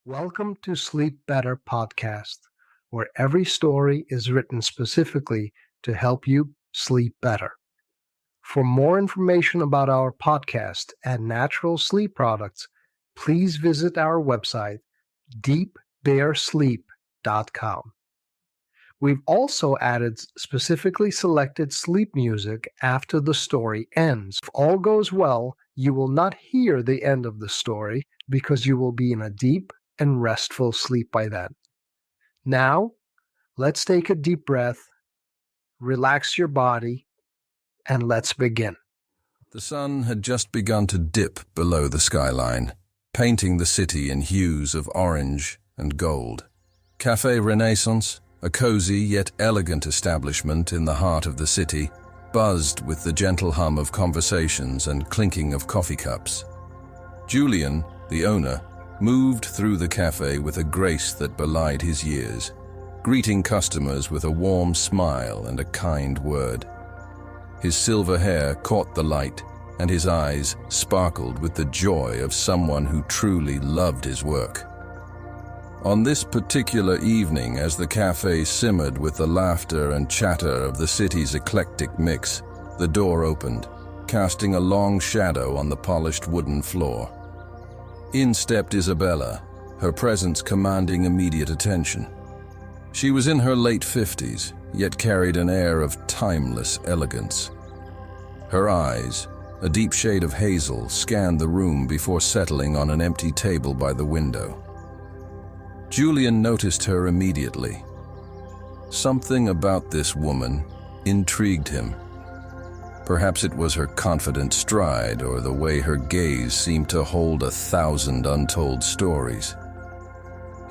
Welcome to Sleep Better Podcast, where every story is written specifically to help you sleep better. For more information about our podcast and natural sleep products, please visit our website, deepbearsleep.com. We've also added specifically selected sleep music after the story ends. If all goes well, you will not hear the end of the story because you will be in a deep and restful sleep by then. Now, let's take a deep breath, relax your body, and let's begin. The sun had just begun to dip below the skyline, painting the city in hues of orange and gold. Café Renaissance, a cozy yet elegant establishment in the heart of the city, buzzed with the gentle hum of conversations and clinking of coffee cups. Julian, the owner, moved through the cafe with a grace that belied his years, greeting customers with a warm smile and a kind word. His silver hair caught the light, and his eyes sparkled with the joy of someone who truly loved his work. On this particular evening, as the cafe simmered with the laughter and chatter of the city's eclectic mix, the door opened, casting a long shadow on the polished wooden floor. In stepped Isabella, her presence commanding immediate attention. She was in her late 50s, yet carried an air of timeless elegance. Her eyes, a deep shade of hazel, scanned the room before settling on an empty table by the window. Julian noticed her immediately. Something about this woman intrigued him. Perhaps it was her confident stride or the way her gaze seemed to hold 1,000 untold stories.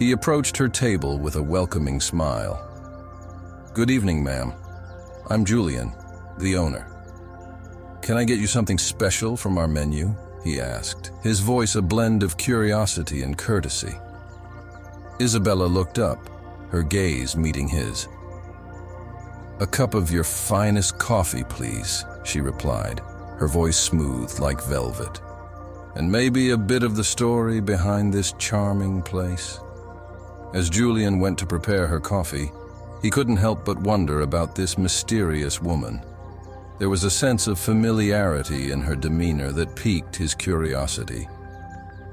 He approached her table with a welcoming smile. "Good evening, ma'am. I'm Julian, the owner. Can I get you something special from our menu?" he asked, his voice a blend of curiosity and courtesy. Isabella looked up, her gaze meeting his. "A cup of your finest coffee, please," she replied, her voice smooth like velvet. "And maybe a bit of the story behind this charming place?" As Julian went to prepare her coffee, he couldn't help but wonder about this mysterious woman. There was a sense of familiarity in her demeanor that piqued his curiosity.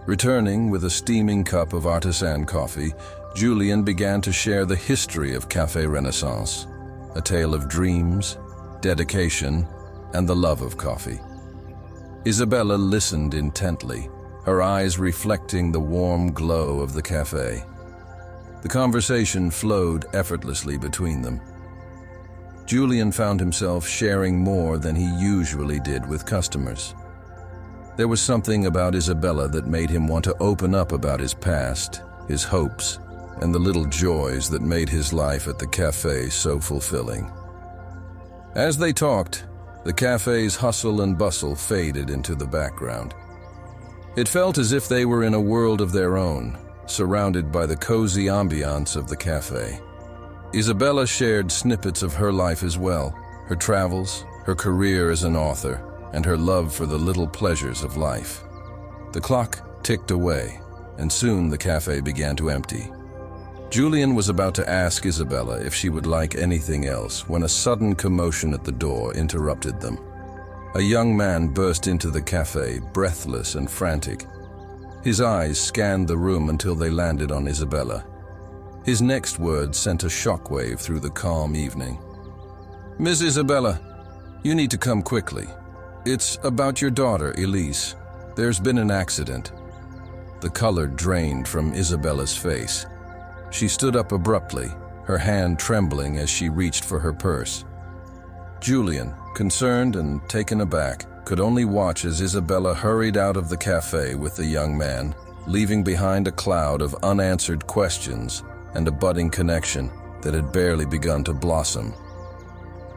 Returning with a steaming cup of artisan coffee, Julian began to share the history of Café Renaissance, a tale of dreams, dedication, and the love of coffee. Isabella listened intently, her eyes reflecting the warm glow of the cafe. The conversation flowed effortlessly between them. Julian found himself sharing more than he usually did with customers. There was something about Isabella that made him want to open up about his past, his hopes, and the little joys that made his life at the cafe so fulfilling. As they talked, the cafe's hustle and bustle faded into the background. It felt as if they were in a world of their own, surrounded by the cozy ambiance of the cafe. Isabella shared snippets of her life as well, her travels, her career as an author, and her love for the little pleasures of life. The clock ticked away, and soon the cafe began to empty. Julian was about to ask Isabella if she would like anything else when a sudden commotion at the door interrupted them. A young man burst into the cafe, breathless and frantic. His eyes scanned the room until they landed on Isabella. His next words sent a shockwave through the calm evening. "Miss Isabella, you need to come quickly. It's about your daughter, Elise. There's been an accident." The color drained from Isabella's face. She stood up abruptly, her hand trembling as she reached for her purse. Julian, concerned and taken aback, could only watch as Isabella hurried out of the cafe with the young man, leaving behind a cloud of unanswered questions and a budding connection that had barely begun to blossom.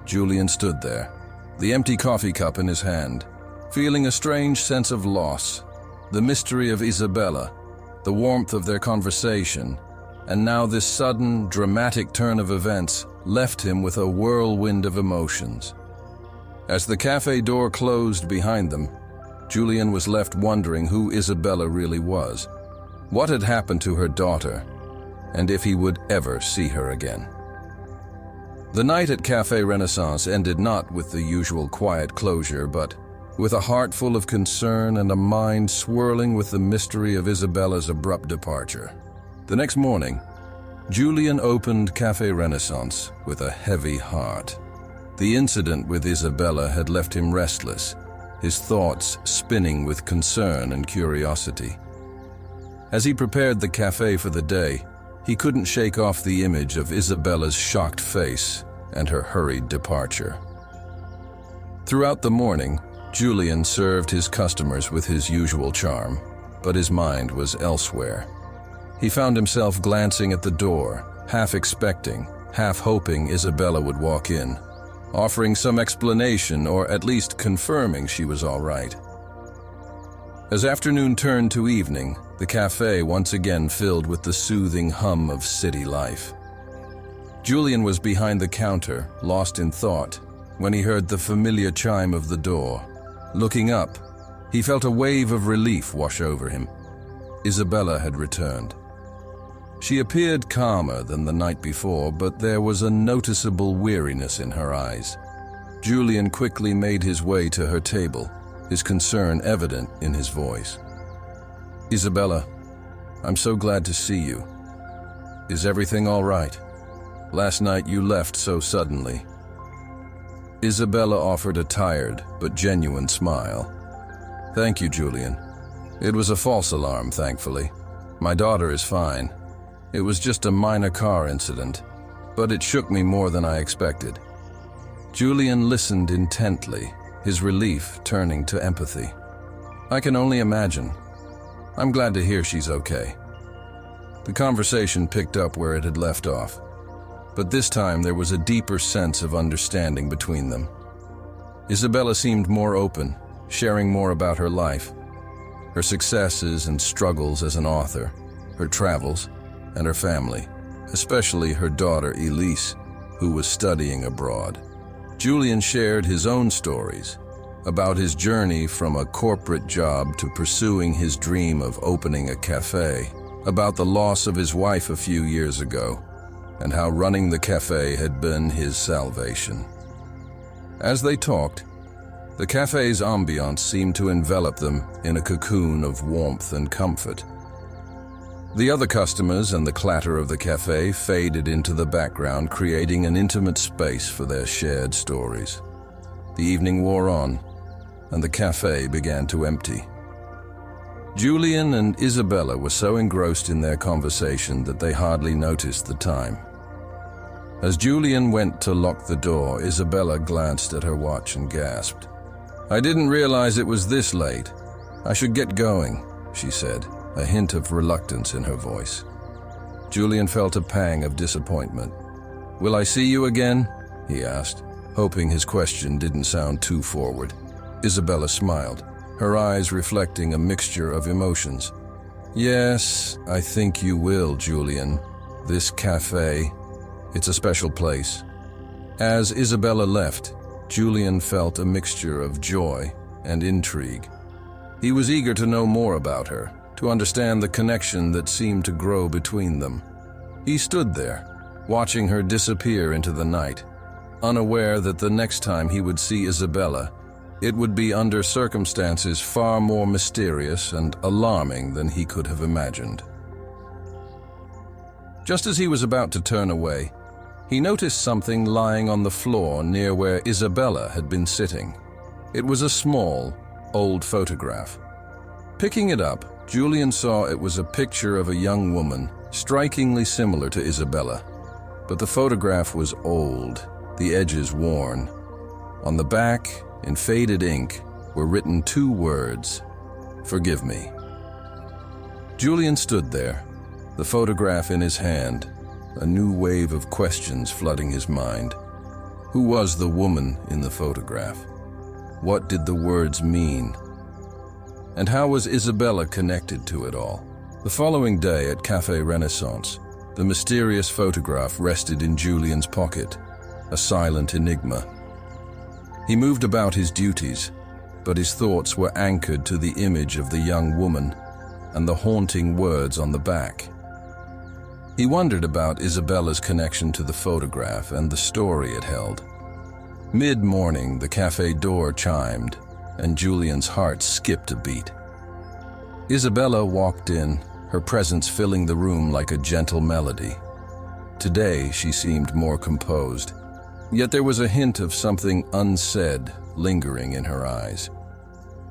Julian stood there, the empty coffee cup in his hand, feeling a strange sense of loss, the mystery of Isabella, the warmth of their conversation, and now this sudden, dramatic turn of events left him with a whirlwind of emotions. As the cafe door closed behind them, Julian was left wondering who Isabella really was. What had happened to her daughter, and if he would ever see her again? The night at Café Renaissance ended not with the usual quiet closure, but with a heart full of concern and a mind swirling with the mystery of Isabella's abrupt departure. The next morning, Julian opened Café Renaissance with a heavy heart. The incident with Isabella had left him restless, his thoughts spinning with concern and curiosity. As he prepared the café for the day, he couldn't shake off the image of Isabella's shocked face and her hurried departure. Throughout the morning, Julian served his customers with his usual charm, but his mind was elsewhere. He found himself glancing at the door, half expecting, half hoping Isabella would walk in, offering some explanation or at least confirming she was all right. As afternoon turned to evening, the café once again filled with the soothing hum of city life. Julian was behind the counter, lost in thought, when he heard the familiar chime of the door. Looking up, he felt a wave of relief wash over him. Isabella had returned. She appeared calmer than the night before, but there was a noticeable weariness in her eyes. Julian quickly made his way to her table, his concern evident in his voice. "Isabella, I'm so glad to see you. Is everything all right? Last night you left so suddenly." Isabella offered a tired but genuine smile. "Thank you, Julian. It was a false alarm, thankfully. My daughter is fine. It was just a minor car incident, but it shook me more than I expected." Julian listened intently, his relief turning to empathy. "I can only imagine. I'm glad to hear she's okay." The conversation picked up where it had left off, but this time there was a deeper sense of understanding between them. Isabella seemed more open, sharing more about her life, her successes and struggles as an author, her travels, and her family, especially her daughter Elise, who was studying abroad. Julian shared his own stories about his journey from a corporate job to pursuing his dream of opening a cafe, about the loss of his wife a few years ago, and how running the cafe had been his salvation. As they talked, the cafe's ambiance seemed to envelop them in a cocoon of warmth and comfort. The other customers and the clatter of the cafe faded into the background, creating an intimate space for their shared stories. The evening wore on, and the cafe began to empty. Julian and Isabella were so engrossed in their conversation that they hardly noticed the time. As Julian went to lock the door, Isabella glanced at her watch and gasped. "I didn't realize it was this late. I should get going," she said, a hint of reluctance in her voice. Julian felt a pang of disappointment. "Will I see you again?" he asked, hoping his question didn't sound too forward. Isabella smiled, her eyes reflecting a mixture of emotions. "Yes, I think you will, Julian. This cafe, it's a special place." As Isabella left, Julian felt a mixture of joy and intrigue. He was eager to know more about her, to understand the connection that seemed to grow between them. He stood there, watching her disappear into the night, unaware that the next time he would see Isabella, it would be under circumstances far more mysterious and alarming than he could have imagined. Just as he was about to turn away, he noticed something lying on the floor near where Isabella had been sitting. It was a small, old photograph. Picking it up, Julian saw it was a picture of a young woman, strikingly similar to Isabella. But the photograph was old, the edges worn. On the back, in faded ink, were written 2 words, "Forgive me." Julian stood there, the photograph in his hand, a new wave of questions flooding his mind. Who was the woman in the photograph? What did the words mean? And how was Isabella connected to it all? The following day at Café Renaissance, the mysterious photograph rested in Julian's pocket, a silent enigma. He moved about his duties, but his thoughts were anchored to the image of the young woman, and the haunting words on the back. He wondered about Isabella's connection to the photograph and the story it held. Mid-morning, the cafe door chimed, and Julian's heart skipped a beat. Isabella walked in, her presence filling the room like a gentle melody. Today, she seemed more composed, yet there was a hint of something unsaid lingering in her eyes.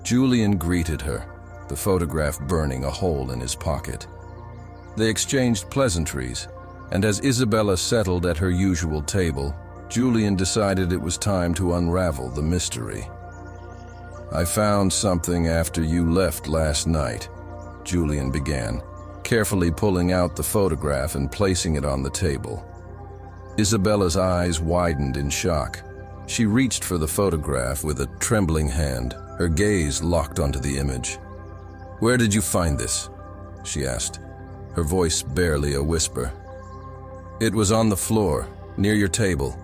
Julian greeted her, the photograph burning a hole in his pocket. They exchanged pleasantries, and as Isabella settled at her usual table, Julian decided it was time to unravel the mystery. "I found something after you left last night," Julian began, carefully pulling out the photograph and placing it on the table. Isabella's eyes widened in shock. She reached for the photograph with a trembling hand, her gaze locked onto the image. "Where did you find this?" she asked, her voice barely a whisper. "It was on the floor, near your table,"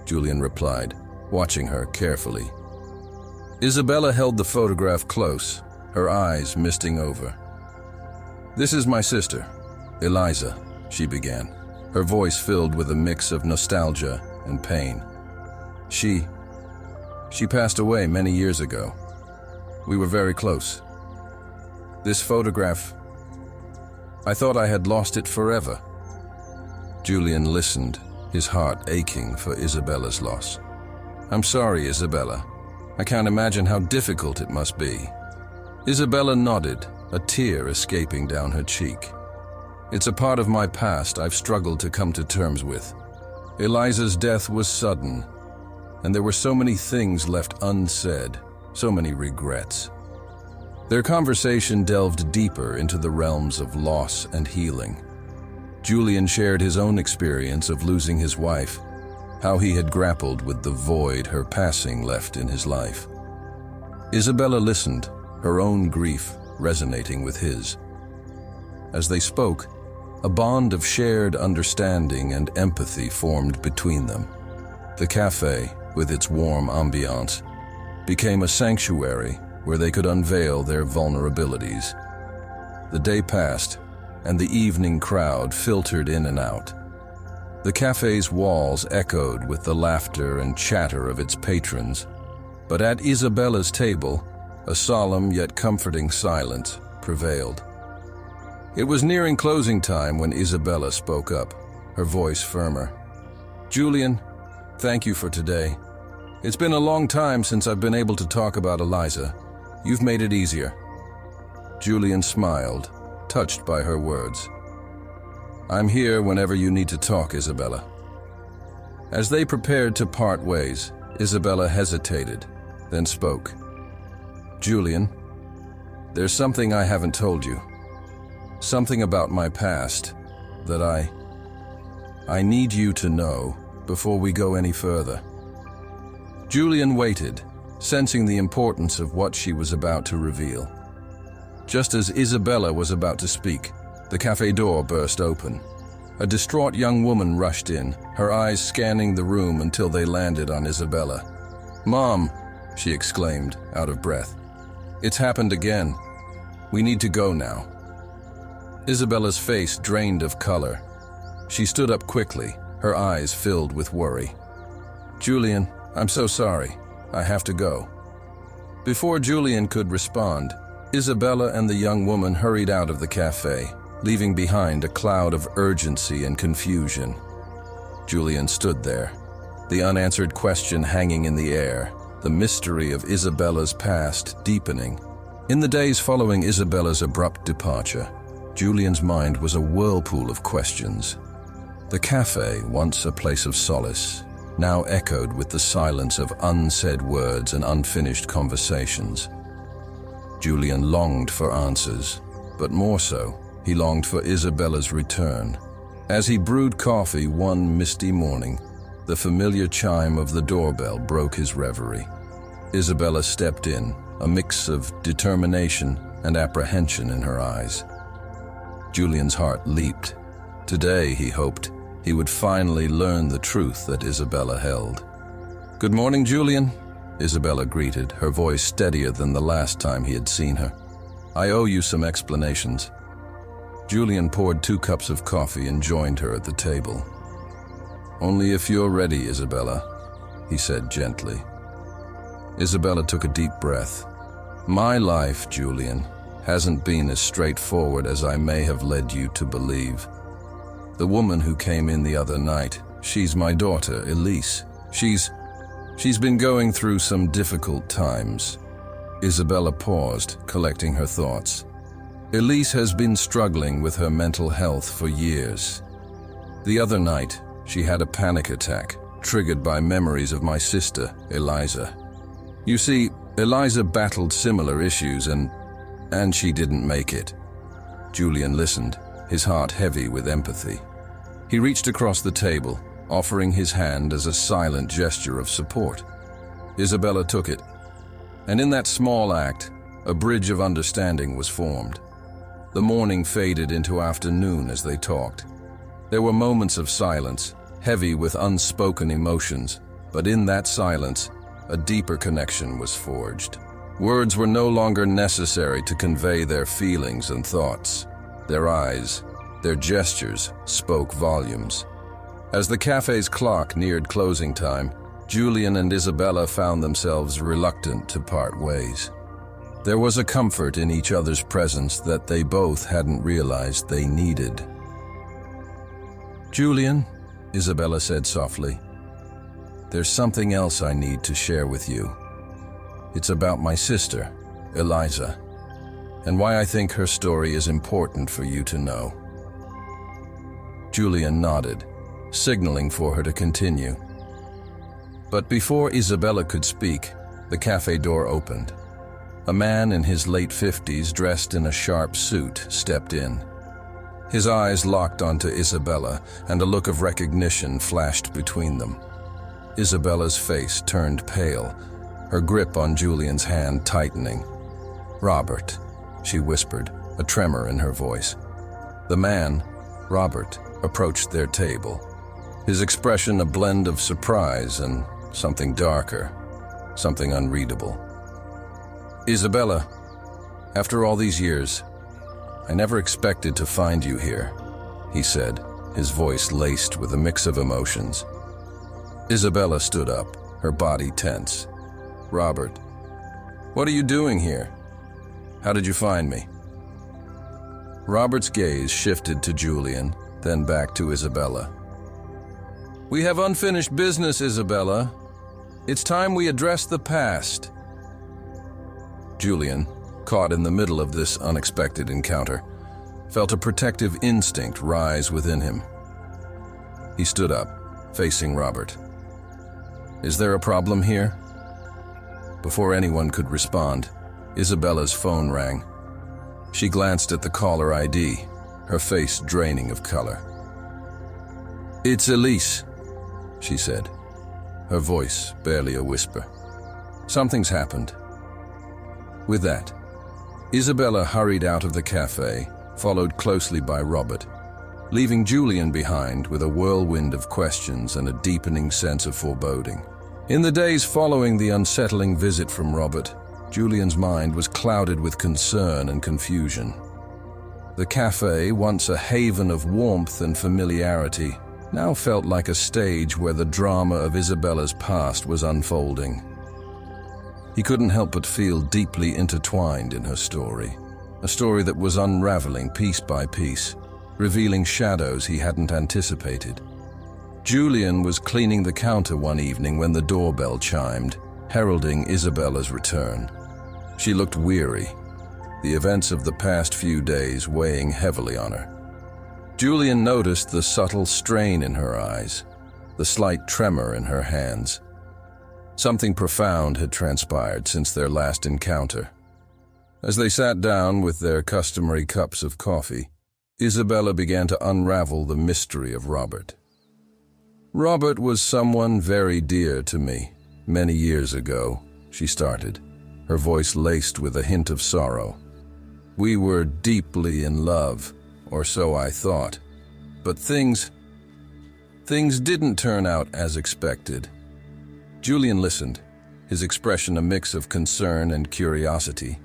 Julian replied, watching her carefully. Isabella held the photograph close, her eyes misting over. "This is my sister, Eliza," she began, her voice filled with a mix of nostalgia and pain. She passed away many years ago. We were very close. This photograph, I thought I had lost it forever." Julian listened, his heart aching for Isabella's loss. "I'm sorry, Isabella. I can't imagine how difficult it must be." Isabella nodded, a tear escaping down her cheek. "It's a part of my past I've struggled to come to terms with. Eliza's death was sudden, and there were so many things left unsaid, so many regrets." Their conversation delved deeper into the realms of loss and healing. Julian shared his own experience of losing his wife, how he had grappled with the void her passing left in his life. Isabella listened, her own grief resonating with his. As they spoke, a bond of shared understanding and empathy formed between them. The cafe, with its warm ambiance, became a sanctuary where they could unveil their vulnerabilities. The day passed, and the evening crowd filtered in and out. The cafe's walls echoed with the laughter and chatter of its patrons, but at Isabella's table, a solemn yet comforting silence prevailed. It was nearing closing time when Isabella spoke up, her voice firmer. "Julian, thank you for today. It's been a long time since I've been able to talk about Eliza. You've made it easier." Julian smiled, touched by her words. "I'm here whenever you need to talk, Isabella." As they prepared to part ways, Isabella hesitated, then spoke. "Julian, there's something I haven't told you. Something about my past that I need you to know before we go any further." Julian waited, sensing the importance of what she was about to reveal. Just as Isabella was about to speak, the cafe door burst open. A distraught young woman rushed in, her eyes scanning the room until they landed on Isabella. "Mom," she exclaimed, out of breath. "It's happened again. We need to go now." Isabella's face drained of color. She stood up quickly, her eyes filled with worry. "Julian, I'm so sorry. I have to go." Before Julian could respond, Isabella and the young woman hurried out of the cafe, leaving behind a cloud of urgency and confusion. Julian stood there, the unanswered question hanging in the air, the mystery of Isabella's past deepening. In the days following Isabella's abrupt departure, Julian's mind was a whirlpool of questions. The cafe, once a place of solace, now echoed with the silence of unsaid words and unfinished conversations. Julian longed for answers, but more so, he longed for Isabella's return. As he brewed coffee one misty morning, the familiar chime of the doorbell broke his reverie. Isabella stepped in, a mix of determination and apprehension in her eyes. Julian's heart leaped. Today, he hoped, he would finally learn the truth that Isabella held. "Good morning, Julian," Isabella greeted, her voice steadier than the last time he had seen her. I owe you some explanations." Julian poured 2 cups of coffee and joined her at the table. "Only if you're ready, Isabella," he said gently. Isabella took a deep breath. "My life, Julian, hasn't been as straightforward as I may have led you to believe. The woman who came in the other night, she's my daughter, Elise. She's been going through some difficult times." Isabella paused, collecting her thoughts. "Elise has been struggling with her mental health for years. The other night, she had a panic attack, triggered by memories of my sister, Eliza. You see, Eliza battled similar issues and she didn't make it." Julian listened, his heart heavy with empathy. He reached across the table, offering his hand as a silent gesture of support. Isabella took it, and in that small act, a bridge of understanding was formed. The morning faded into afternoon as they talked. There were moments of silence, heavy with unspoken emotions, but in that silence, a deeper connection was forged. Words were no longer necessary to convey their feelings and thoughts. Their eyes, their gestures spoke volumes. As the cafe's clock neared closing time, Julian and Isabella found themselves reluctant to part ways. There was a comfort in each other's presence that they both hadn't realized they needed. "Julian," Isabella said softly, "there's something else I need to share with you. It's about my sister, Eliza, and why I think her story is important for you to know." Julian nodded, signaling for her to continue. But before Isabella could speak, the cafe door opened. A man in his late 50s, dressed in a sharp suit, stepped in. His eyes locked onto Isabella, and a look of recognition flashed between them. Isabella's face turned pale, her grip on Julian's hand tightening. "Robert," she whispered, a tremor in her voice. The man, Robert, approached their table, his expression a blend of surprise and something darker, something unreadable. "Isabella, after all these years, I never expected to find you here," he said, his voice laced with a mix of emotions. Isabella stood up, her body tense. "Robert, what are you doing here? How did you find me?" Robert's gaze shifted to Julian, then back to Isabella. "We have unfinished business, Isabella. It's time we address the past." Julian, caught in the middle of this unexpected encounter, felt a protective instinct rise within him. He stood up, facing Robert. "Is there a problem here?" Before anyone could respond, Isabella's phone rang. She glanced at the caller ID, her face draining of color. "It's Elise," she said, her voice barely a whisper. "Something's happened." With that, Isabella hurried out of the cafe, followed closely by Robert, leaving Julian behind with a whirlwind of questions and a deepening sense of foreboding. In the days following the unsettling visit from Robert, Julian's mind was clouded with concern and confusion. The cafe, once a haven of warmth and familiarity, now felt like a stage where the drama of Isabella's past was unfolding. He couldn't help but feel deeply intertwined in her story, a story that was unraveling piece by piece, revealing shadows he hadn't anticipated. Julian was cleaning the counter one evening when the doorbell chimed, heralding Isabella's return. She looked weary, the events of the past few days weighing heavily on her. Julian noticed the subtle strain in her eyes, the slight tremor in her hands. Something profound had transpired since their last encounter. As they sat down with their customary cups of coffee, Isabella began to unravel the mystery of Robert. "Robert was someone very dear to me many years ago," she started, her voice laced with a hint of sorrow. "We were deeply in love, or so I thought, but things didn't turn out as expected." Julian listened, his expression a mix of concern and curiosity.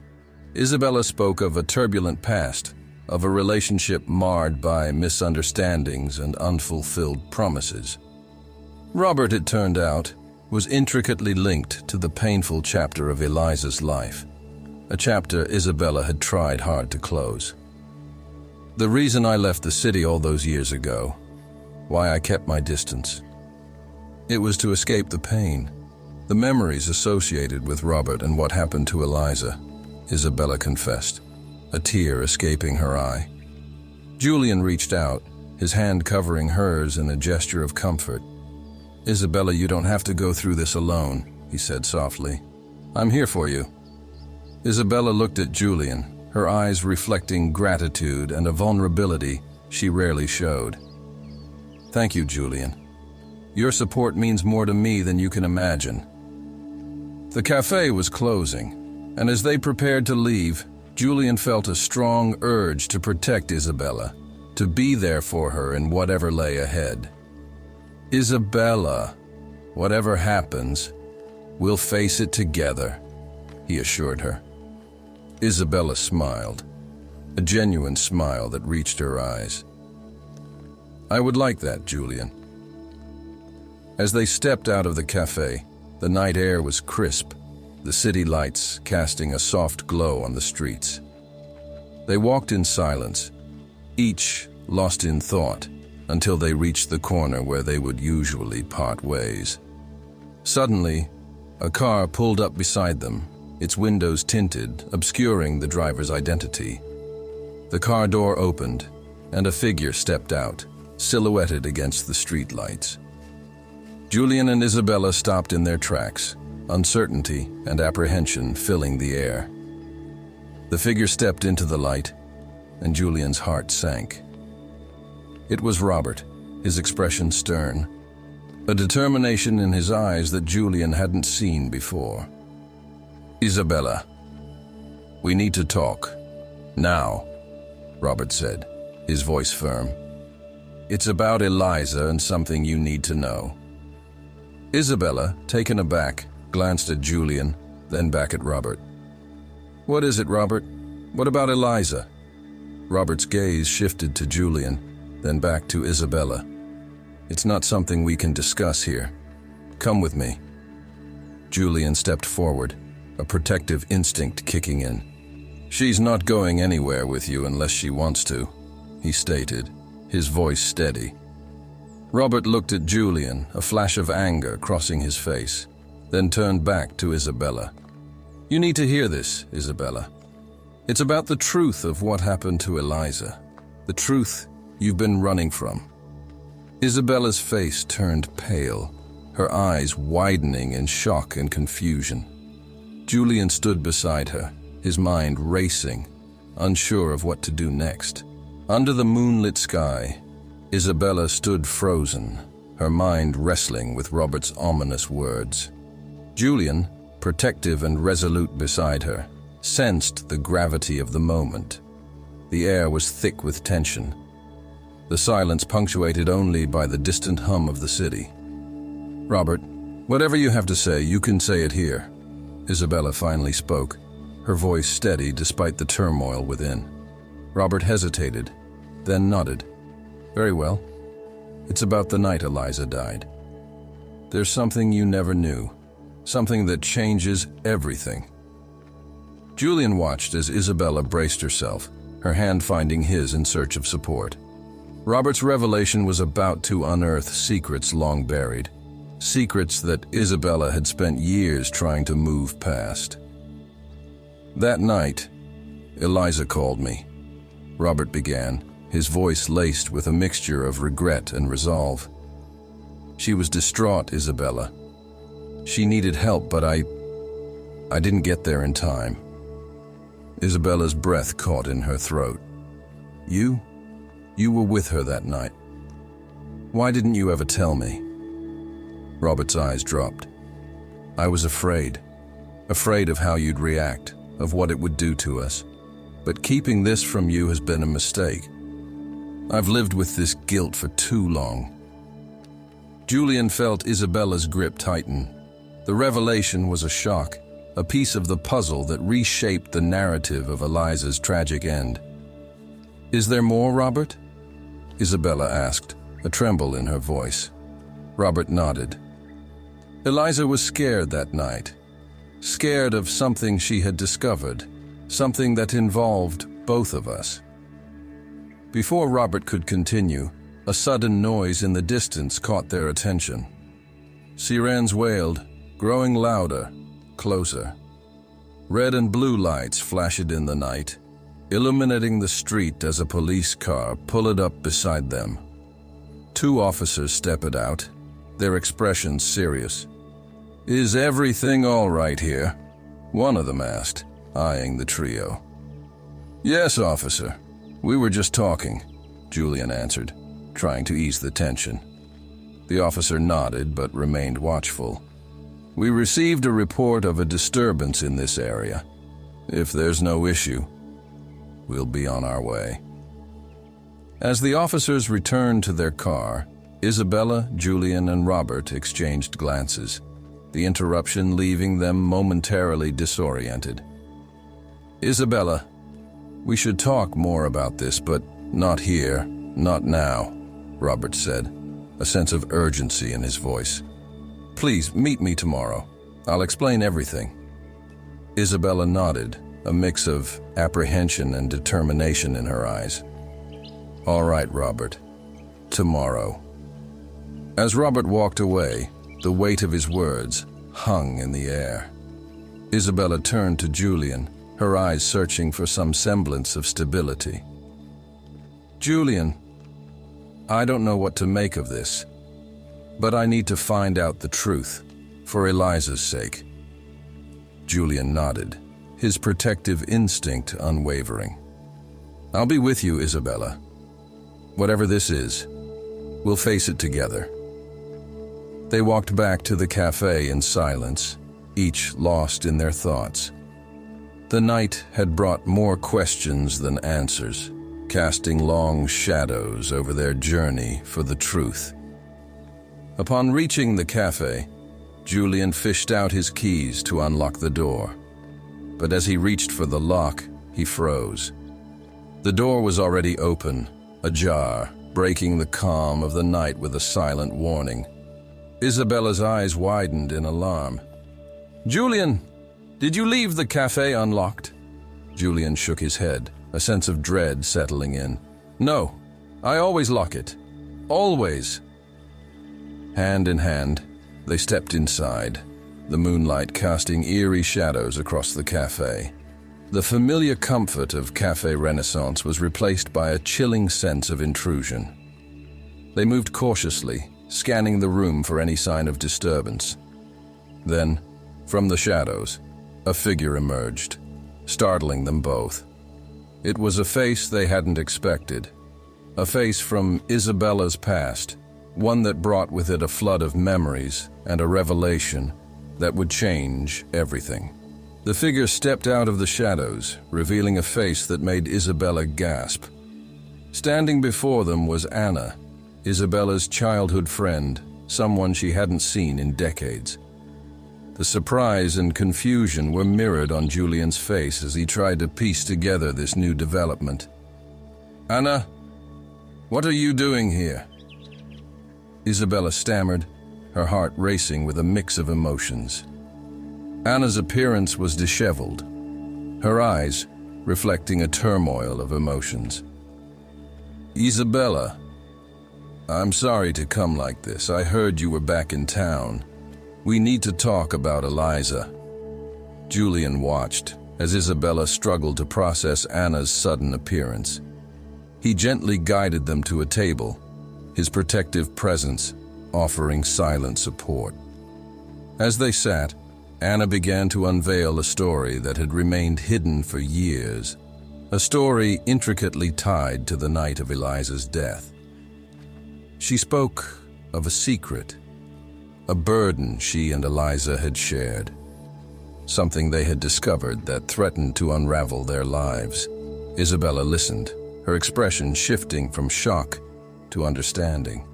Isabella spoke of a turbulent past, of a relationship marred by misunderstandings and unfulfilled promises. Robert, it turned out, was intricately linked to the painful chapter of Eliza's life, a chapter Isabella had tried hard to close. The reason I left the city all those years ago, why I kept my distance, it was to escape the pain, the memories associated with Robert and what happened to Eliza, Isabella confessed, a tear escaping her eye. Julian reached out, his hand covering hers in a gesture of comfort. "Isabella, you don't have to go through this alone," he said softly. "I'm here for you." Isabella looked at Julian, her eyes reflecting gratitude and a vulnerability she rarely showed. "Thank you, Julian. Your support means more to me than you can imagine." The cafe was closing, and as they prepared to leave, Julian felt a strong urge to protect Isabella, to be there for her in whatever lay ahead. "Isabella, whatever happens, we'll face it together," he assured her. Isabella smiled, a genuine smile that reached her eyes. "I would like that, Julian." As they stepped out of the cafe, the night air was crisp, the city lights casting a soft glow on the streets. They walked in silence, each lost in thought, until they reached the corner where they would usually part ways. Suddenly, a car pulled up beside them, its windows tinted, obscuring the driver's identity. The car door opened, and a figure stepped out, silhouetted against the streetlights. Julian and Isabella stopped in their tracks, uncertainty and apprehension filling the air. The figure stepped into the light, and Julian's heart sank. It was Robert, his expression stern, a determination in his eyes that Julian hadn't seen before. "Isabella, we need to talk. Now," Robert said, his voice firm. "It's about Eliza and something you need to know." Isabella, taken aback, glanced at Julian, then back at Robert. "What is it, Robert? What about Eliza?" Robert's gaze shifted to Julian, then back to Isabella. "It's not something we can discuss here. Come with me." Julian stepped forward, a protective instinct kicking in. "She's not going anywhere with you unless she wants to," he stated, his voice steady. Robert looked at Julian, a flash of anger crossing his face, then turned back to Isabella. "You need to hear this, Isabella. It's about the truth of what happened to Eliza, the truth you've been running from." Isabella's face turned pale, her eyes widening in shock and confusion. Julian stood beside her, his mind racing, unsure of what to do next. Under the moonlit sky, Isabella stood frozen, her mind wrestling with Robert's ominous words. Julian, protective and resolute beside her, sensed the gravity of the moment. The air was thick with tension, the silence punctuated only by the distant hum of the city. "Robert, whatever you have to say, you can say it here," Isabella finally spoke, her voice steady despite the turmoil within. Robert hesitated, then nodded. "Very well. It's about the night Eliza died. There's something you never knew, something that changes everything." Julian watched as Isabella braced herself, her hand finding his in search of support. Robert's revelation was about to unearth secrets long buried, secrets that Isabella had spent years trying to move past. "That night, Eliza called me," Robert began, his voice laced with a mixture of regret and resolve. "She was distraught, Isabella. She needed help, but I didn't get there in time." Isabella's breath caught in her throat. You were with her that night. Why didn't you ever tell me?" Robert's eyes dropped. "I was afraid of how you'd react, of what it would do to us. But keeping this from you has been a mistake. I've lived with this guilt for too long." Julian felt Isabella's grip tighten. The revelation was a shock, a piece of the puzzle that reshaped the narrative of Eliza's tragic end. "Is there more, Robert?" Isabella asked, a tremble in her voice. Robert nodded. Eliza was scared that night, scared of something she had discovered, something that involved both of us. Before Robert could continue, a sudden noise in the distance caught their attention. Sirens wailed, growing louder, closer. Red and blue lights flashed in the night, illuminating the street as a police car pulled up beside them. 2 officers stepped out, their expressions serious. "Is everything all right here?" one of them asked, eyeing the trio. "Yes, officer. We were just talking," Julian answered, trying to ease the tension. The officer nodded but remained watchful. "We received a report of a disturbance in this area. If there's no issue, we'll be on our way." As the officers returned to their car, Isabella, Julian, and Robert exchanged glances, the interruption leaving them momentarily disoriented. "Isabella, we should talk more about this, but not here, not now," Robert said, a sense of urgency in his voice. "Please meet me tomorrow. I'll explain everything." Isabella nodded, a mix of apprehension and determination in her eyes. "All right, Robert. Tomorrow." As Robert walked away, the weight of his words hung in the air. Isabella turned to Julian, her eyes searching for some semblance of stability. "Julian, I don't know what to make of this, but I need to find out the truth, for Eliza's sake." Julian nodded, his protective instinct unwavering. "I'll be with you, Isabella. Whatever this is, we'll face it together." They walked back to the cafe in silence, each lost in their thoughts. The night had brought more questions than answers, casting long shadows over their journey for the truth. Upon reaching the cafe, Julian fished out his keys to unlock the door. But as he reached for the lock, he froze. The door was already open, ajar, breaking the calm of the night with a silent warning. Isabella's eyes widened in alarm. "Julian, did you leave the cafe unlocked?" Julian shook his head, a sense of dread settling in. "No, I always lock it. Always." Hand in hand, they stepped inside, the moonlight casting eerie shadows across the cafe. The familiar comfort of Café Renaissance was replaced by a chilling sense of intrusion. They moved cautiously, scanning the room for any sign of disturbance. Then, from the shadows, a figure emerged, startling them both. It was a face they hadn't expected, a face from Isabella's past, one that brought with it a flood of memories and a revelation that would change everything. The figure stepped out of the shadows, revealing a face that made Isabella gasp. Standing before them was Anna, Isabella's childhood friend, someone she hadn't seen in decades. The surprise and confusion were mirrored on Julian's face as he tried to piece together this new development. "Anna, what are you doing here?" Isabella stammered, her heart racing with a mix of emotions. Anna's appearance was disheveled, her eyes reflecting a turmoil of emotions. "Isabella, I'm sorry to come like this. I heard you were back in town. We need to talk about Eliza." Julian watched as Isabella struggled to process Anna's sudden appearance. He gently guided them to a table, his protective presence offering silent support. As they sat, Anna began to unveil a story that had remained hidden for years, a story intricately tied to the night of Eliza's death. She spoke of a secret, a burden she and Eliza had shared, something they had discovered that threatened to unravel their lives. Isabella listened, her expression shifting from shock to understanding.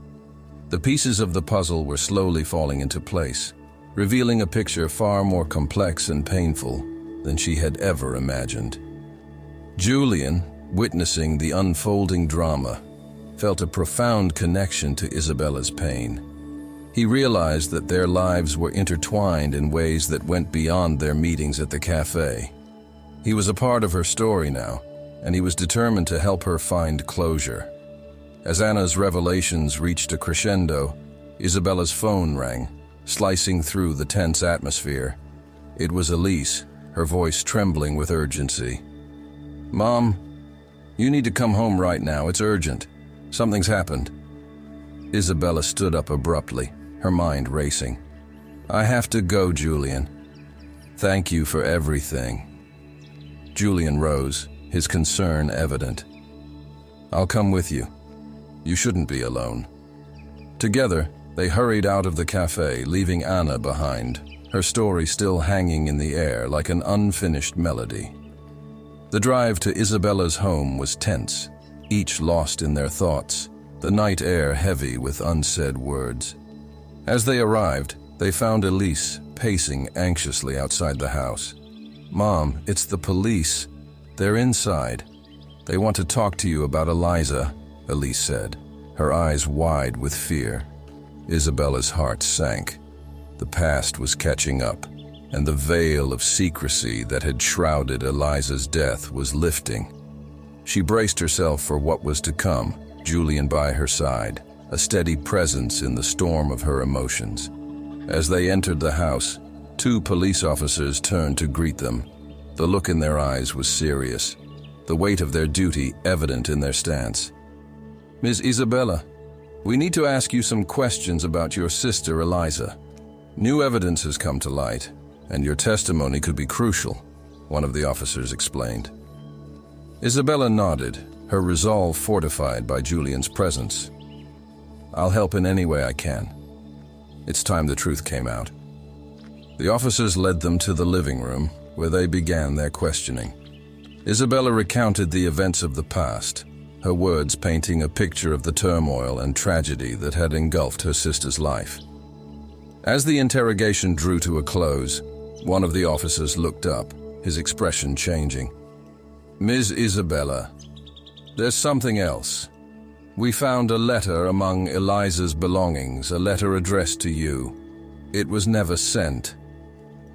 The pieces of the puzzle were slowly falling into place, revealing a picture far more complex and painful than she had ever imagined. Julian, witnessing the unfolding drama, felt a profound connection to Isabella's pain. He realized that their lives were intertwined in ways that went beyond their meetings at the cafe. He was a part of her story now, and he was determined to help her find closure. As Anna's revelations reached a crescendo, Isabella's phone rang, slicing through the tense atmosphere. It was Elise, her voice trembling with urgency. "Mom, you need to come home right now. It's urgent. Something's happened." Isabella stood up abruptly, her mind racing. "I have to go, Julian. Thank you for everything." Julian rose, his concern evident. "I'll come with you. You shouldn't be alone." Together, they hurried out of the cafe, leaving Anna behind, her story still hanging in the air like an unfinished melody. The drive to Isabella's home was tense, each lost in their thoughts, the night air heavy with unsaid words. As they arrived, they found Elise pacing anxiously outside the house. "Mom, it's the police. They're inside. They want to talk to you about Eliza," Elise said, her eyes wide with fear. Isabella's heart sank. The past was catching up, and the veil of secrecy that had shrouded Eliza's death was lifting. She braced herself for what was to come, Julian by her side, a steady presence in the storm of her emotions. As they entered the house, 2 police officers turned to greet them. The look in their eyes was serious, the weight of their duty evident in their stance. "Ms. Isabella, we need to ask you some questions about your sister Eliza. New evidence has come to light, and your testimony could be crucial," one of the officers explained. Isabella nodded, her resolve fortified by Julian's presence. "I'll help in any way I can." It's time the truth came out. The officers led them to the living room, where they began their questioning. Isabella recounted the events of the past, her words painting a picture of the turmoil and tragedy that had engulfed her sister's life. As the interrogation drew to a close, one of the officers looked up, his expression changing. "Ms. Isabella, there's something else. We found a letter among Eliza's belongings, a letter addressed to you. It was never sent."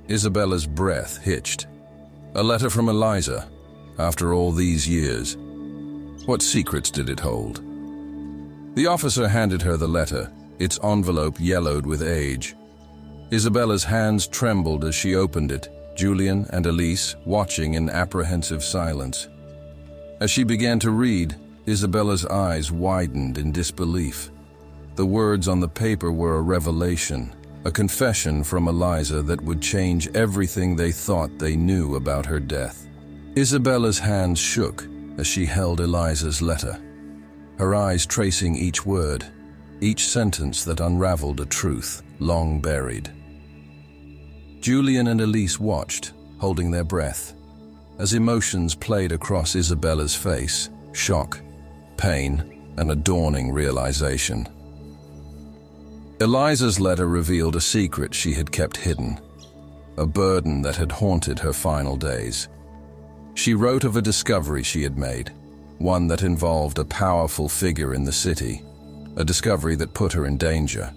Isabella's breath hitched. "A letter from Eliza, after all these years. What secrets did it hold?" The officer handed her the letter, its envelope yellowed with age. Isabella's hands trembled as she opened it, Julian and Elise watching in apprehensive silence. As she began to read, Isabella's eyes widened in disbelief. The words on the paper were a revelation, a confession from Eliza that would change everything they thought they knew about her death. Isabella's hands shook as she held Eliza's letter, her eyes tracing each word, each sentence that unraveled a truth long buried. Julian and Elise watched, holding their breath, as emotions played across Isabella's face, shock, pain, and a dawning realization. Eliza's letter revealed a secret she had kept hidden, a burden that had haunted her final days. She wrote of a discovery she had made, one that involved a powerful figure in the city, a discovery that put her in danger.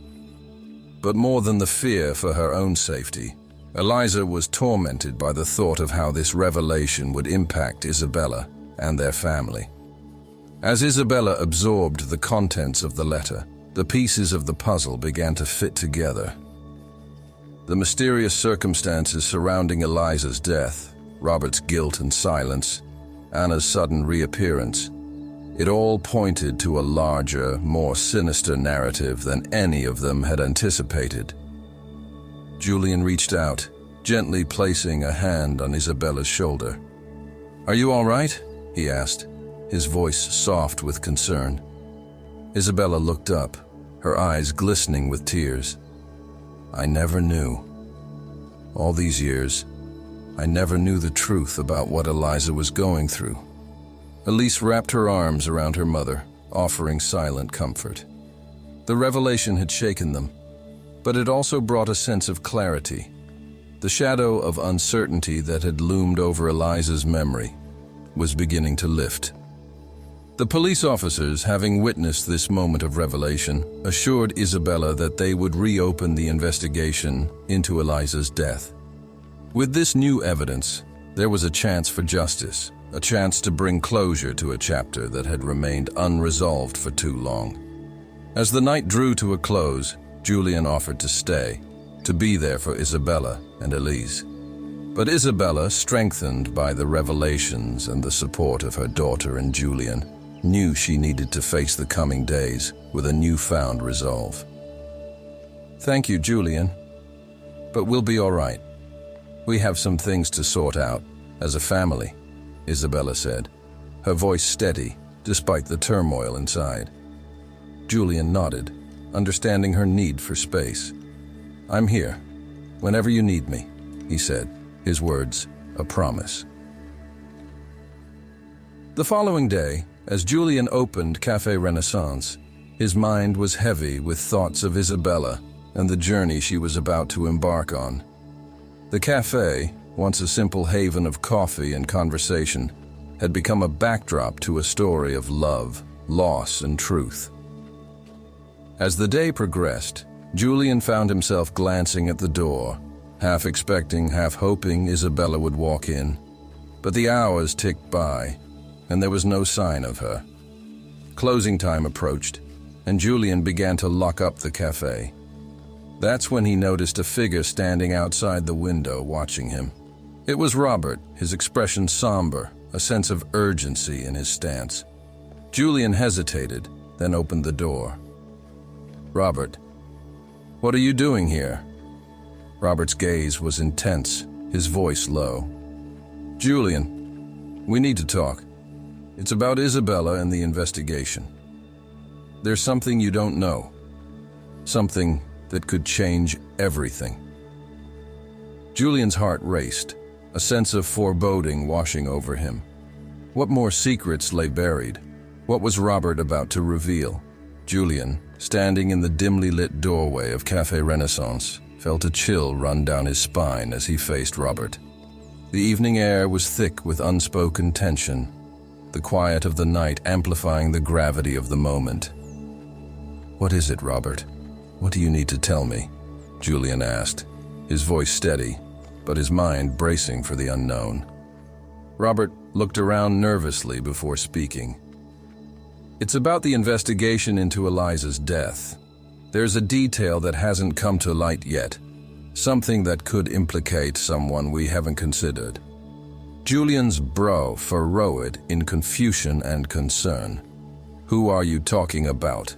But more than the fear for her own safety, Eliza was tormented by the thought of how this revelation would impact Isabella and their family. As Isabella absorbed the contents of the letter, the pieces of the puzzle began to fit together. The mysterious circumstances surrounding Eliza's death, Robert's guilt and silence, Anna's sudden reappearance, it all pointed to a larger, more sinister narrative than any of them had anticipated. Julian reached out, gently placing a hand on Isabella's shoulder. "Are you all right?" he asked, his voice soft with concern. Isabella looked up, her eyes glistening with tears. "I never knew. All these years, I never knew the truth about what Eliza was going through." Elise wrapped her arms around her mother, offering silent comfort. The revelation had shaken them, but it also brought a sense of clarity. The shadow of uncertainty that had loomed over Eliza's memory was beginning to lift. The police officers, having witnessed this moment of revelation, assured Isabella that they would reopen the investigation into Eliza's death. With this new evidence, there was a chance for justice, a chance to bring closure to a chapter that had remained unresolved for too long. As the night drew to a close, Julian offered to stay, to be there for Isabella and Elise. But Isabella, strengthened by the revelations and the support of her daughter and Julian, knew she needed to face the coming days with a newfound resolve. "Thank you, Julian, but we'll be all right. We have some things to sort out, as a family," Isabella said, her voice steady despite the turmoil inside. Julian nodded, understanding her need for space. "I'm here, whenever you need me," he said, his words a promise. The following day, as Julian opened Café Renaissance, his mind was heavy with thoughts of Isabella and the journey she was about to embark on. The café, once a simple haven of coffee and conversation, had become a backdrop to a story of love, loss, and truth. As the day progressed, Julian found himself glancing at the door, half expecting, half hoping Isabella would walk in. But the hours ticked by, and there was no sign of her. Closing time approached, and Julian began to lock up the cafe. That's when he noticed a figure standing outside the window watching him. It was Robert, his expression somber, a sense of urgency in his stance. Julian hesitated, then opened the door. "Robert, what are you doing here?" Robert's gaze was intense, his voice low. "Julian, we need to talk. It's about Isabella and the investigation. There's something you don't know. Something that could change everything." Julian's heart raced, a sense of foreboding washing over him. What more secrets lay buried? What was Robert about to reveal? Julian, standing in the dimly lit doorway of Café Renaissance, felt a chill run down his spine as he faced Robert. The evening air was thick with unspoken tension, the quiet of the night amplifying the gravity of the moment. "What is it, Robert? What do you need to tell me?" Julian asked, his voice steady, but his mind bracing for the unknown. Robert looked around nervously before speaking. "It's about the investigation into Eliza's death. There's a detail that hasn't come to light yet, something that could implicate someone we haven't considered." Julian's brow furrowed in confusion and concern. "Who are you talking about?"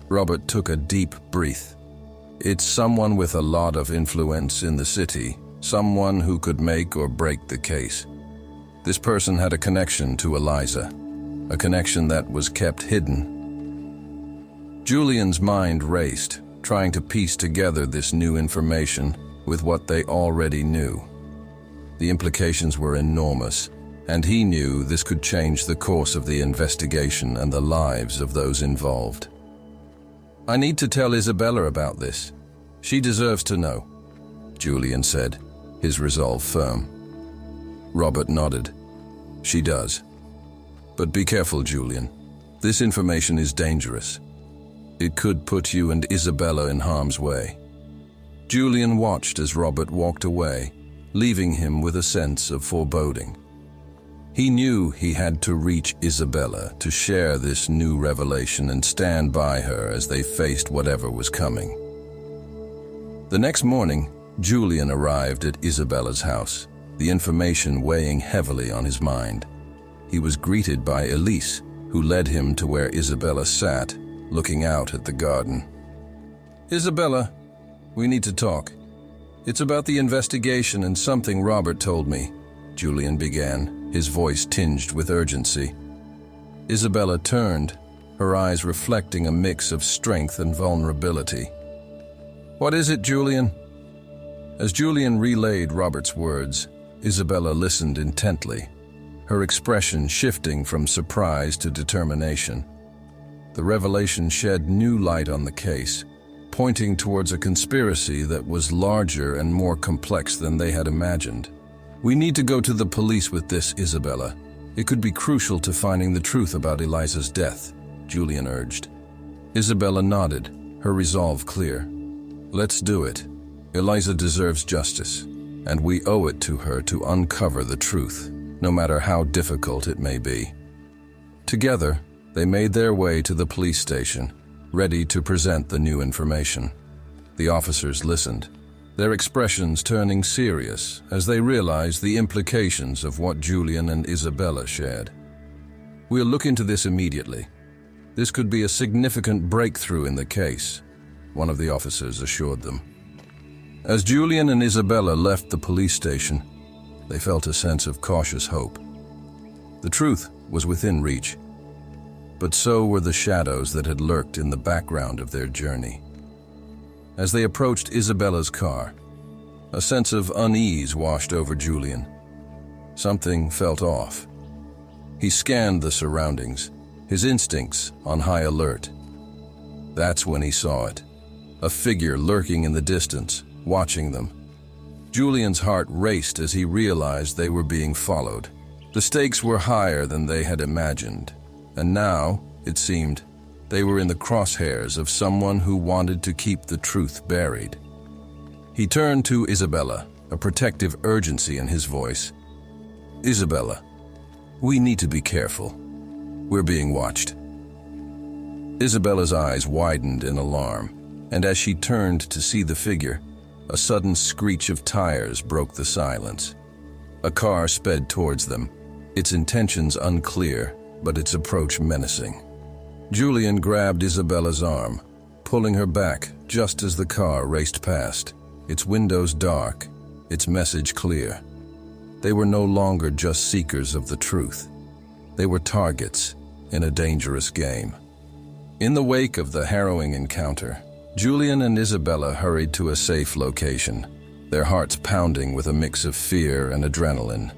Robert took a deep breath. "It's someone with a lot of influence in the city, someone who could make or break the case. This person had a connection to Eliza, a connection that was kept hidden." Julian's mind raced, trying to piece together this new information with what they already knew. The implications were enormous, and he knew this could change the course of the investigation and the lives of those involved. "I need to tell Isabella about this. She deserves to know," Julian said, his resolve firm. Robert nodded. "She does. But be careful, Julian. This information is dangerous. It could put you and Isabella in harm's way." Julian watched as Robert walked away, leaving him with a sense of foreboding. He knew he had to reach Isabella to share this new revelation and stand by her as they faced whatever was coming. The next morning, Julian arrived at Isabella's house, the information weighing heavily on his mind. He was greeted by Elise, who led him to where Isabella sat, looking out at the garden. "Isabella, we need to talk. It's about the investigation and something Robert told me," Julian began, his voice tinged with urgency. Isabella turned, her eyes reflecting a mix of strength and vulnerability. "What is it, Julian?" As Julian relayed Robert's words, Isabella listened intently, her expression shifting from surprise to determination. The revelation shed new light on the case, pointing towards a conspiracy that was larger and more complex than they had imagined. "We need to go to the police with this, Isabella. It could be crucial to finding the truth about Eliza's death," Julian urged. Isabella nodded, her resolve clear. "Let's do it. Eliza deserves justice, and we owe it to her to uncover the truth, no matter how difficult it may be." Together, they made their way to the police station, ready to present the new information. The officers listened, their expressions turning serious as they realized the implications of what Julian and Isabella shared. "We'll look into this immediately. This could be a significant breakthrough in the case," one of the officers assured them. As Julian and Isabella left the police station, they felt a sense of cautious hope. The truth was within reach, but so were the shadows that had lurked in the background of their journey. As they approached Isabella's car, a sense of unease washed over Julian. Something felt off. He scanned the surroundings, his instincts on high alert. That's when he saw it, a figure lurking in the distance, watching them. Julian's heart raced as he realized they were being followed. The stakes were higher than they had imagined, and now, it seemed, they were in the crosshairs of someone who wanted to keep the truth buried. He turned to Isabella, a protective urgency in his voice. "Isabella, we need to be careful. We're being watched." Isabella's eyes widened in alarm, and as she turned to see the figure, a sudden screech of tires broke the silence. A car sped towards them, its intentions unclear, but its approach menacing. Julian grabbed Isabella's arm, pulling her back just as the car raced past, its windows dark, its message clear. They were no longer just seekers of the truth. They were targets in a dangerous game. In the wake of the harrowing encounter, Julian and Isabella hurried to a safe location, their hearts pounding with a mix of fear and adrenaline.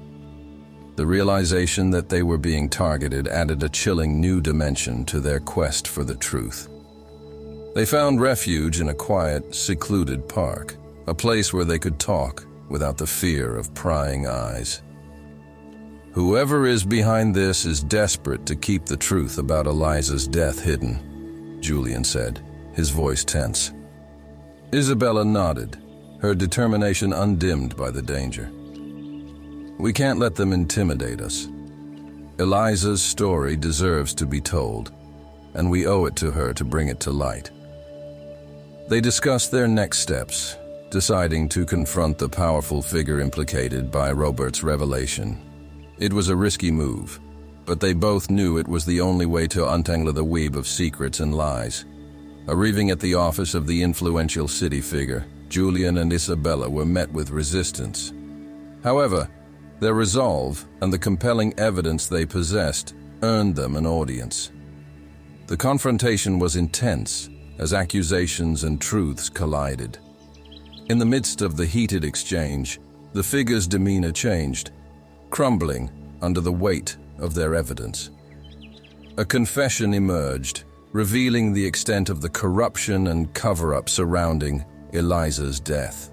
The realization that they were being targeted added a chilling new dimension to their quest for the truth. They found refuge in a quiet, secluded park, a place where they could talk without the fear of prying eyes. "Whoever is behind this is desperate to keep the truth about Eliza's death hidden," Julian said, his voice tense. Isabella nodded, her determination undimmed by the danger. "We can't let them intimidate us. Eliza's story deserves to be told, and we owe it to her to bring it to light." They discussed their next steps, deciding to confront the powerful figure implicated by Robert's revelation. It was a risky move, but they both knew it was the only way to untangle the web of secrets and lies. Arriving at the office of the influential city figure, Julian and Isabella were met with resistance. However, their resolve and the compelling evidence they possessed earned them an audience. The confrontation was intense as accusations and truths collided. In the midst of the heated exchange, the figure's demeanor changed, crumbling under the weight of their evidence. A confession emerged, revealing the extent of the corruption and cover-up surrounding Eliza's death.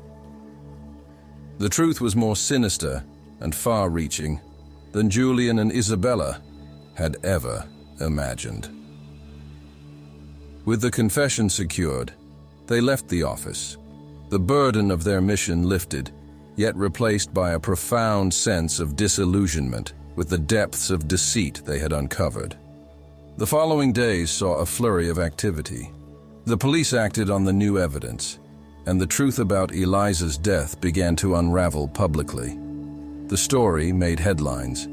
The truth was more sinister and far-reaching than Julian and Isabella had ever imagined. With the confession secured, they left the office, the burden of their mission lifted, yet replaced by a profound sense of disillusionment with the depths of deceit they had uncovered. The following days saw a flurry of activity. The police acted on the new evidence, and the truth about Eliza's death began to unravel publicly. The story made headlines,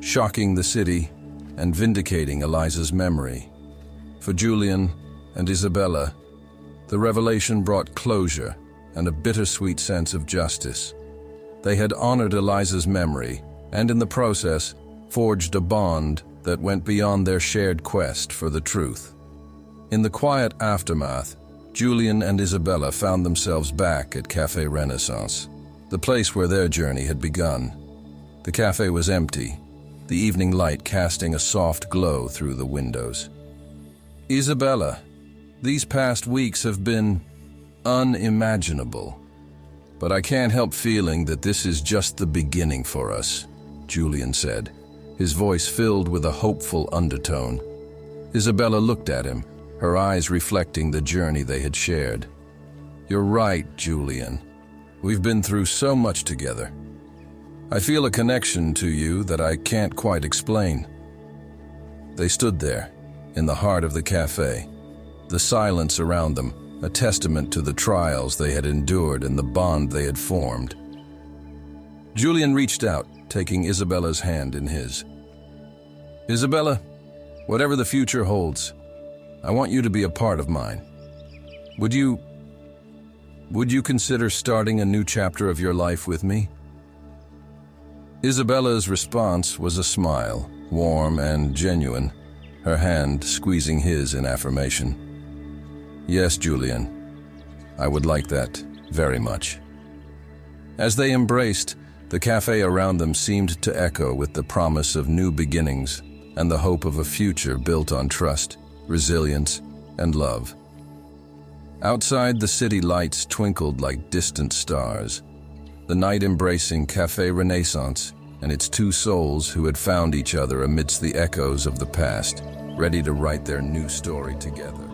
shocking the city and vindicating Eliza's memory. For Julian and Isabella, the revelation brought closure and a bittersweet sense of justice. They had honored Eliza's memory and in the process forged a bond that went beyond their shared quest for the truth. In the quiet aftermath, Julian and Isabella found themselves back at Café Renaissance, the place where their journey had begun. The cafe was empty, the evening light casting a soft glow through the windows. "Isabella," These past weeks have been unimaginable, but I can't help feeling that this is just the beginning for us, Julian said, his voice filled with a hopeful undertone. Isabella looked at him, her eyes reflecting the journey they had shared. You're right, Julian. We've been through so much together. I feel a connection to you that I can't quite explain. They stood there, in the heart of the cafe, the silence around them, a testament to the trials they had endured and the bond they had formed. Julian reached out, taking Isabella's hand in his. Isabella, whatever the future holds, I want you to be a part of mine. Would you consider starting a new chapter of your life with me? Isabella's response was a smile, warm and genuine, her hand squeezing his in affirmation. Yes, Julian, I would like that very much. As they embraced, the cafe around them seemed to echo with the promise of new beginnings and the hope of a future built on trust, resilience, and love. Outside, the city lights twinkled like distant stars, the night embracing Café Renaissance and its two souls who had found each other amidst the echoes of the past, ready to write their new story together.